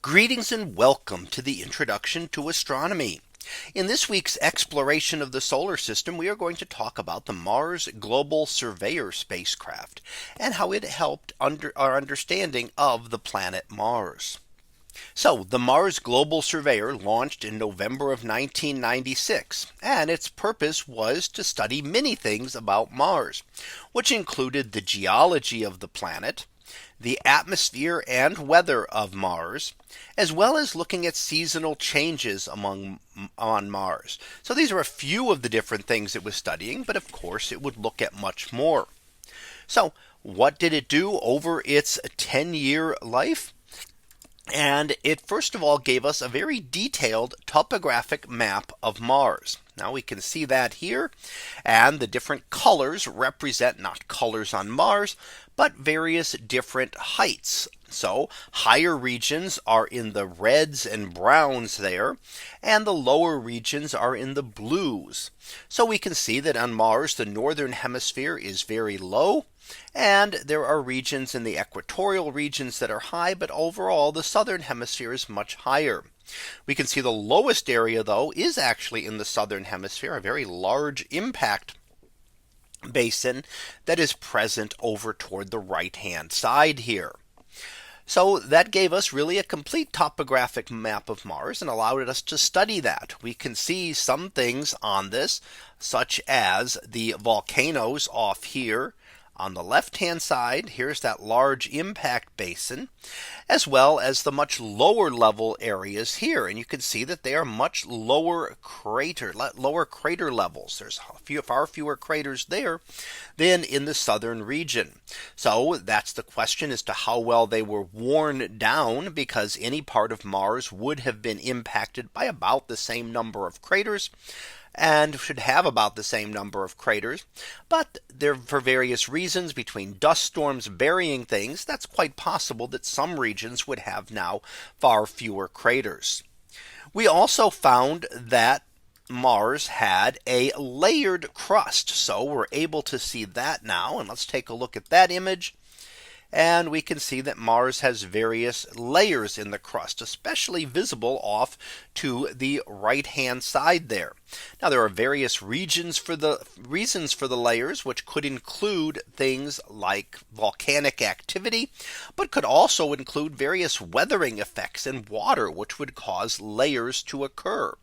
Greetings and welcome to the introduction to astronomy. In this week's exploration of the solar system, we are going to talk about the Mars Global Surveyor spacecraft and how it helped our understanding of the planet Mars. So the Mars Global Surveyor launched in November of 1996, and its purpose was to study many things about Mars, which included the geology of the planet, the atmosphere and weather of Mars, as well as looking at seasonal changes on Mars. So these are a few of the different things it was studying, but of course it would look at much more. So what did it do over its 10-year life? And it first of all gave us a very detailed topographic map of Mars. Now we can see that here, and the different colors represent not colors on Mars, but various different heights. So higher regions are in the reds and browns there, and the lower regions are in the blues. So we can see that on Mars, the northern hemisphere is very low, and there are regions in the equatorial regions that are high, but overall the southern hemisphere is much higher. We can see the lowest area, though, is actually in the southern hemisphere, a very large impact basin that is present over toward the right hand side here. So that gave us really a complete topographic map of Mars and allowed us to study that. We can see some things on this, such as the volcanoes off here. On the left hand side, here's that large impact basin, as well as the much lower level areas here. And you can see that they are much lower crater levels. There's far fewer craters there than in the southern region. So that's the question as to how well they were worn down, because any part of Mars would have been impacted by about the same number of craters, and should have about the same number of craters. But there, for various reasons, between dust storms burying things, that's quite possible that some regions would have now far fewer craters. We also found that Mars had a layered crust. So we're able to see that now. And let's take a look at that image. And we can see that Mars has various layers in the crust, especially visible off to the right hand side there. Now there are various reasons for the layers, which could include things like volcanic activity, but could also include various weathering effects in water, which would cause layers to occur.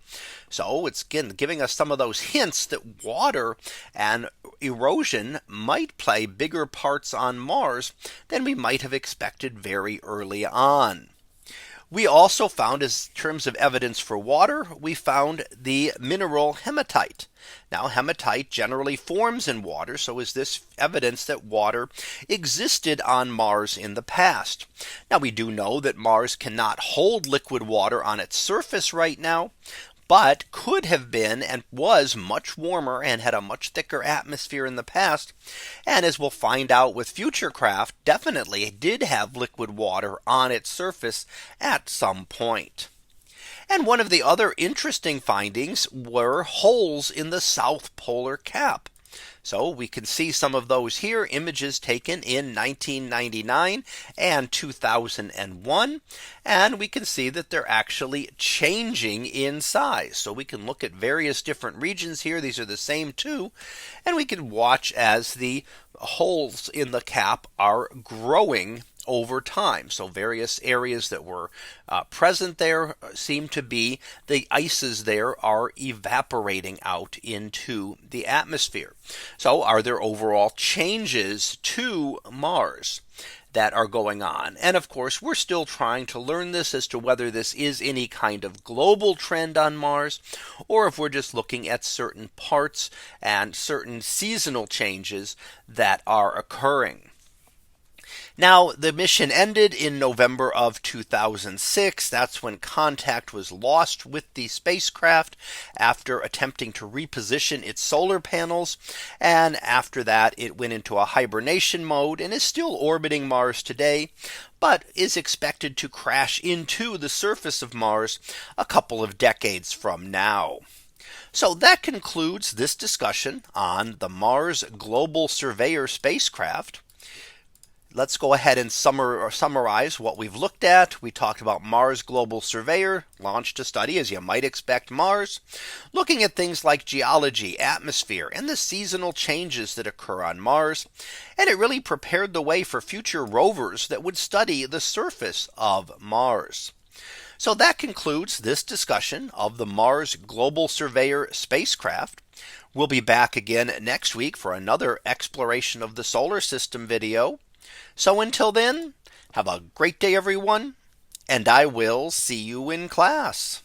So it's again giving us some of those hints that water and erosion might play bigger parts on Mars than we might have expected very early on. We also found, as terms of evidence for water, we found the mineral hematite. Now hematite generally forms in water. So is this evidence that water existed on Mars in the past? Now we do know that Mars cannot hold liquid water on its surface right now, but could have been and was much warmer and had a much thicker atmosphere in the past. And as we'll find out with future craft, definitely did have liquid water on its surface at some point. And one of the other interesting findings were holes in the south polar cap. So we can see some of those here, images taken in 1999 and 2001. And we can see that they're actually changing in size. So we can look at various different regions here. These are the same two. And we can watch as the holes in the cap are growing over time. So various areas that were present there seem to be the ices there are evaporating out into the atmosphere. So are there overall changes to Mars that are going on? And of course, we're still trying to learn this as to whether this is any kind of global trend on Mars, or if we're just looking at certain parts and certain seasonal changes that are occurring. Now the mission ended in November of 2006. That's when contact was lost with the spacecraft after attempting to reposition its solar panels. And after that, it went into a hibernation mode and is still orbiting Mars today, but is expected to crash into the surface of Mars a couple of decades from now. So that concludes this discussion on the Mars Global Surveyor spacecraft. let's go ahead and summarize what we've looked at. We talked about Mars Global Surveyor, launched to study, as you might expect, Mars, looking at things like geology, atmosphere, and the seasonal changes that occur on Mars. And it really prepared the way for future rovers that would study the surface of Mars. So that concludes this discussion of the Mars Global Surveyor spacecraft. We'll be back again next week for another exploration of the solar system video. So until then, have a great day, everyone, and I will see you in class.